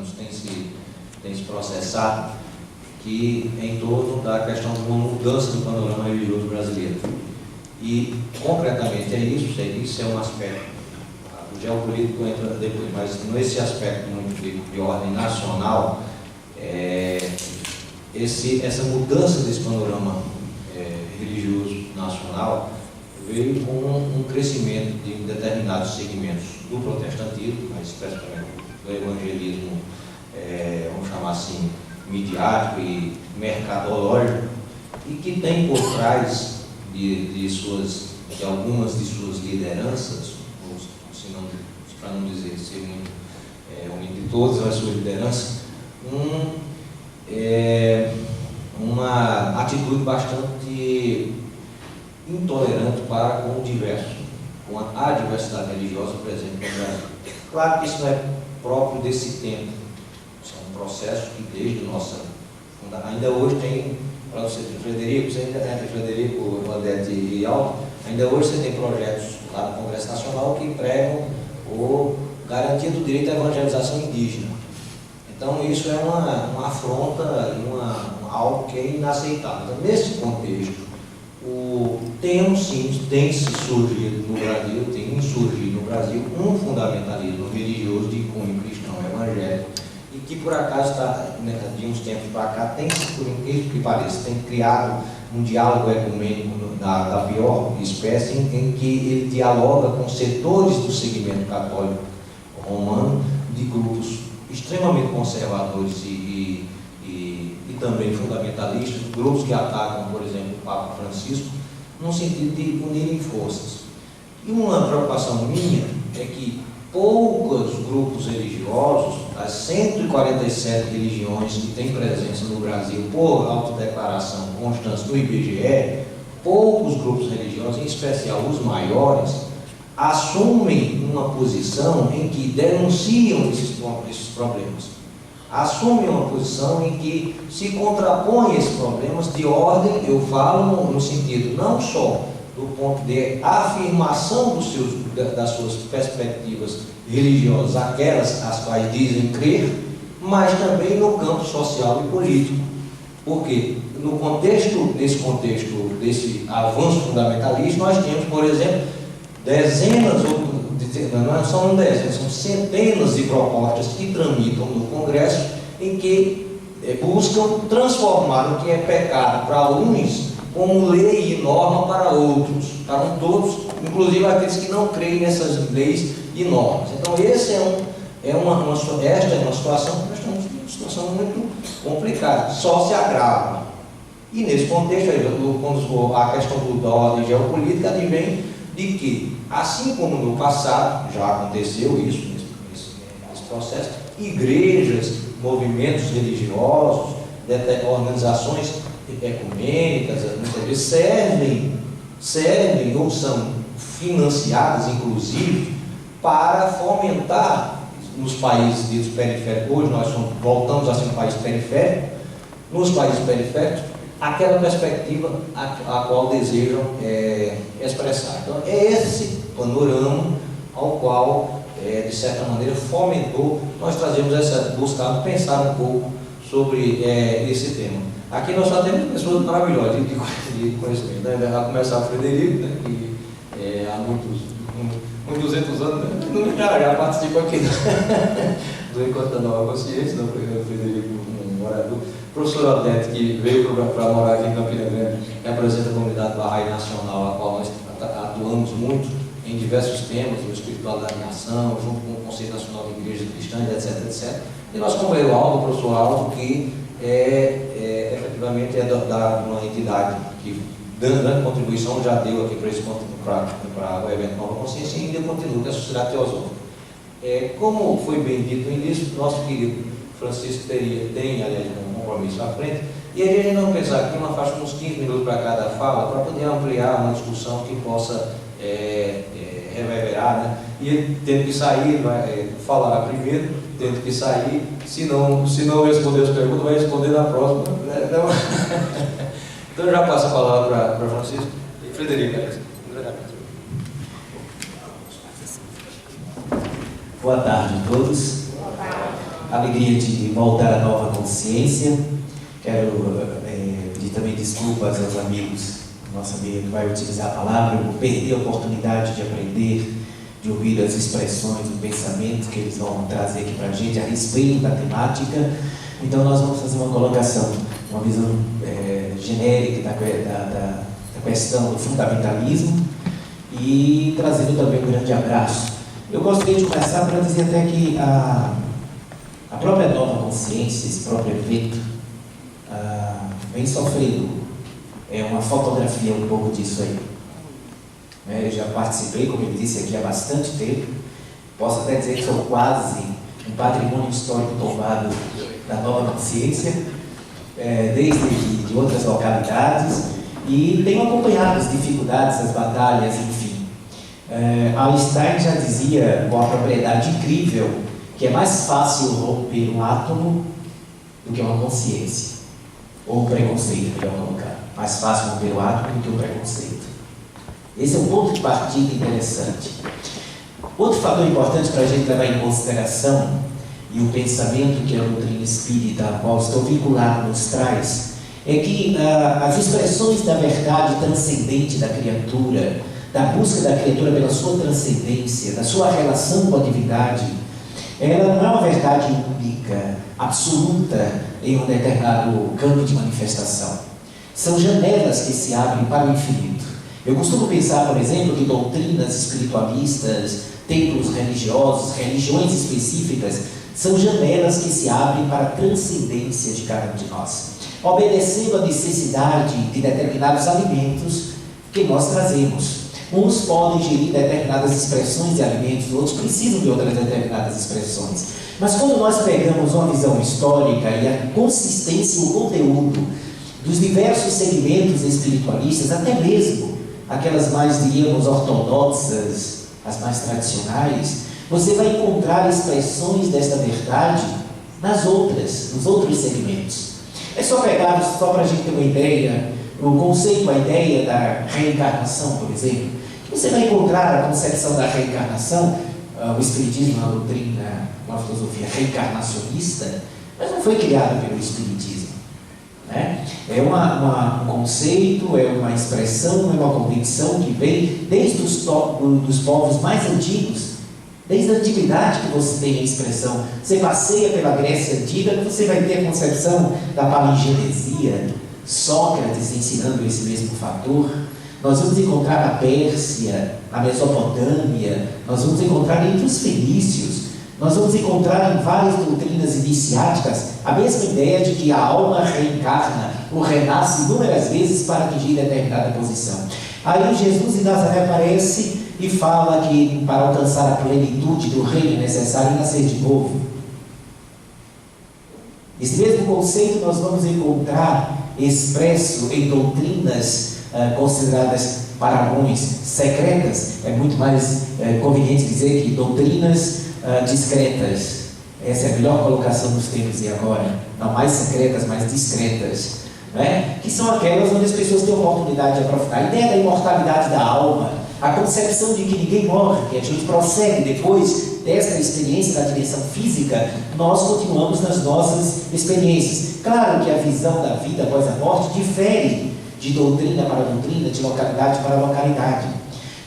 anos tem se processado, que é em torno da questão de uma mudança do panorama religioso brasileiro. E, concretamente, isso é um aspecto. O geopolítico entra depois, mas nesse aspecto muito de ordem nacional, essa mudança desse panorama religioso nacional veio com um crescimento de determinados segmentos do protestantismo, mais especificamente do evangelismo, vamos chamar assim, midiático e mercadológico, e que tem por trás de algumas de suas lideranças, para não dizer ser muito de todas as suas lideranças, uma atitude bastante intolerante para com o diverso, com a diversidade religiosa presente no Brasil. Claro que isso não é próprio desse tempo, isso é um processo que desde ainda hoje tem, para você, Frederico, Odete e Aldo, ainda hoje você tem projetos lá no Congresso Nacional que pregam garantia do direito à evangelização indígena. Então isso é uma afronta e algo que é inaceitável. Então, nesse contexto, tem se surgido no Brasil, tem insurgido no Brasil um fundamentalismo religioso de cunho cristão evangélico, e que por acaso de uns tempos para cá tem, por incrível que pareça, tem criado um diálogo ecumênico da pior espécie, em que ele dialoga com setores do segmento católico romano, de grupos extremamente conservadores e também fundamentalistas, grupos que atacam, por exemplo, o Papa Francisco, no sentido de unirem forças. E uma preocupação minha é que poucos grupos religiosos, das 147 religiões que têm presença no Brasil por autodeclaração constante no IBGE, poucos grupos religiosos, em especial os maiores, assumem uma posição em que denunciam esses problemas. Assumem uma posição em que se contrapõem esses problemas de ordem, eu falo no sentido não só do ponto de afirmação das suas perspectivas religiosas, aquelas às quais dizem crer, mas também no campo social e político. Porque nesse contexto desse avanço fundamentalista, nós temos, por exemplo, não são dezenas, são centenas de propostas que tramitam no Congresso em que buscam transformar o que é pecado para uns como lei e norma para outros, para todos, inclusive aqueles que não creem nessas leis e normas. Então, esta é uma situação muito complicada, só se agrava. E nesse contexto, quando a questão da ordem geopolítica advém de que, assim como no passado, já aconteceu isso, nesse processo, igrejas, movimentos religiosos, organizações ecumênicas, muitas vezes servem ou são financiadas, inclusive, para fomentar nos países ditos periféricos. Hoje nós voltamos a ser um país periférico, nos países periféricos, aquela perspectiva a qual desejam expressar. Então, é esse panorama ao qual, de certa maneira, fomentou, nós trazemos buscar pensar um pouco sobre esse tema. Aqui nós só temos pessoas maravilhosas de conhecimento, né? A começar o Frederico, né? Que há muitos anos, né? já participa aqui do Encontro da Nova Consciência, do Frederico, um morador. O professor Odete, que veio para morar aqui em Campina Grande, representa a comunidade Bahá'í Nacional, a qual nós atuamos muito em diversos temas, o espiritualidade em ação, junto com o Conselho Nacional de Igrejas Cristãs, etc. E nós, como o professor Aldo, que efetivamente é da uma entidade que, dando grande contribuição, já deu aqui para o evento Nova Consciência e ainda continua, que é a Sociedade Teosófica. Como foi bem dito no início, nosso querido Francisco tem, aliás, um compromisso à frente, e a gente não pensar aqui uma faixa de uns 15 minutos para cada fala, para poder ampliar uma discussão que possa reverberar, né? E ele tendo que sair, vai falar primeiro, tendo que sair, se não responder as perguntas, vai responder na próxima. Então eu já passo a palavra para Francisco e Frederico. Boa tarde a todos. alegria de voltar à Nova Consciência. Quero pedir também desculpas aos amigos, nossa amiga que vai utilizar a palavra. Eu vou perder a oportunidade de aprender, de ouvir as expressões, o pensamento que eles vão trazer aqui para a gente a respeito da temática. Então nós vamos fazer uma colocação, uma visão genérica da questão do fundamentalismo e trazendo também um grande abraço. Eu gostaria de começar para dizer até que a própria Nova Consciência, esse próprio evento, vem sofrendo uma fotografia um pouco disso aí. Eu já participei, como ele disse, aqui há bastante tempo. Posso até dizer que sou quase um patrimônio histórico tombado da Nova Consciência, desde de outras localidades, e tenho acompanhado as dificuldades, as batalhas, enfim. Einstein já dizia, com uma propriedade incrível, que é mais fácil romper um átomo do que uma consciência, ou um preconceito, melhor colocar. Mais fácil romper o átomo do que um preconceito. Esse é um ponto de partida interessante. Outro fator importante para a gente levar em consideração, e o pensamento que a doutrina espírita, a qual estou vinculado, nos traz, é que as expressões da verdade transcendente da criatura, da busca da criatura pela sua transcendência, da sua relação com a divindade, ela não é uma verdade única, absoluta, em um determinado campo de manifestação. São janelas que se abrem para o infinito. Eu costumo pensar, por exemplo, que doutrinas espiritualistas, templos religiosos, religiões específicas, são janelas que se abrem para a transcendência de cada um de nós, obedecendo à necessidade de determinados alimentos que nós trazemos. Uns podem gerir determinadas expressões de alimentos, outros precisam de outras determinadas expressões. Mas quando nós pegamos uma visão histórica e a consistência e o conteúdo dos diversos segmentos espiritualistas, até mesmo aquelas mais, diríamos, ortodoxas, as mais tradicionais, você vai encontrar expressões desta verdade nos outros segmentos. É só pegar, só para a gente ter uma ideia, o conceito, a ideia da reencarnação, por exemplo. Você vai encontrar a concepção da reencarnação, o Espiritismo é uma doutrina, uma filosofia reencarnacionista, mas não foi criado pelo Espiritismo. Né? É um conceito, é uma expressão, é uma convicção que vem desde dos povos mais antigos, desde a antiguidade que você tem a expressão. Você passeia pela Grécia Antiga, você vai ter a concepção da palingenesia, Sócrates ensinando esse mesmo fator. Nós vamos encontrar na Pérsia, na Mesopotâmia, nós vamos encontrar entre os fenícios, nós vamos encontrar em várias doutrinas iniciáticas a mesma ideia de que a alma reencarna ou renasce inúmeras vezes para atingir determinada posição. Aí Jesus de Nazaré aparece e fala que para alcançar a plenitude do reino é necessário nascer de novo. Esse mesmo conceito nós vamos encontrar expresso em doutrinas consideradas para alguns secretas. É muito mais conveniente dizer que doutrinas discretas. Essa é a melhor colocação dos termos de agora. Não mais secretas, mas discretas, né? Que são aquelas onde as pessoas têm a oportunidade de aprofundar. A ideia da imortalidade da alma, a concepção de que ninguém morre, que a gente prossegue depois desta experiência da dimensão física, nós continuamos nas nossas experiências. Claro que a visão da vida após a morte difere de doutrina para doutrina, de localidade para localidade.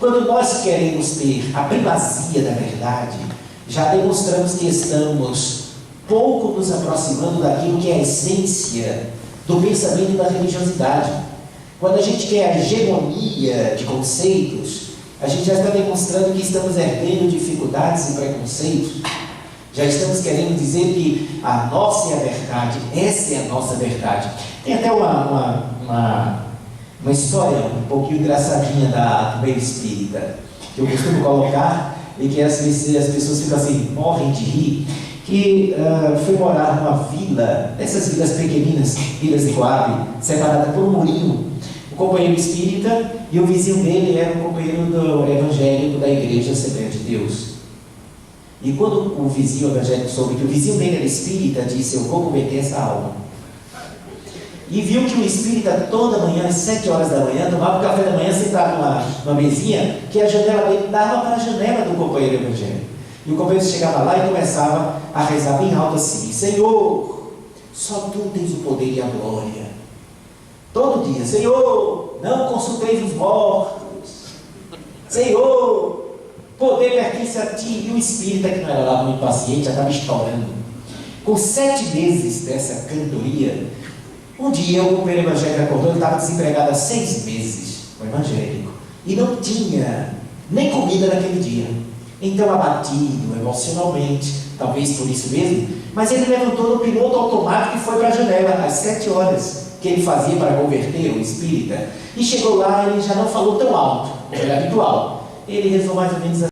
Quando nós queremos ter a primazia da verdade, já demonstramos que estamos pouco nos aproximando daquilo que é a essência do pensamento da religiosidade. Quando a gente quer a hegemonia de conceitos, a gente já está demonstrando que estamos herdando dificuldades e preconceitos. Já estamos querendo dizer que a nossa é a verdade, essa é a nossa verdade. Tem até uma história um pouquinho engraçadinha do meio espírita, que eu costumo colocar, e que às vezes as pessoas ficam assim, morrem de rir, que foi morar numa vila, dessas vilas pequeninas, vilas de Coab, separada por um murinho, um companheiro espírita, e o vizinho dele era um companheiro do evangélico da igreja Assembleia de Deus. E quando o vizinho evangélico soube que o vizinho dele era espírita, disse: eu vou converter essa alma. E viu que o espírita toda manhã, às 7 horas da manhã, tomava o café da manhã sentado numa mesinha, que a janela dele dava para a janela do companheiro evangélico. E o companheiro chegava lá e começava a rezar bem alto assim: Senhor, só tu tens o poder e a glória. Todo dia: Senhor, não consulteis os mortos. Senhor, poder pertence a ti. E o espírita, que não era lá muito paciente, já estava estourando. Com 7 meses dessa cantoria, um dia o companheiro evangélico acordou, ele estava desempregado há 6 meses, o evangélico, e não tinha nem comida naquele dia. Então, abatido emocionalmente, talvez por isso mesmo, mas ele levantou no piloto automático e foi para a janela às 7 horas, que ele fazia para converter o espírita, e chegou lá, ele já não falou tão alto, como era habitual. Ele rezou mais ou menos assim: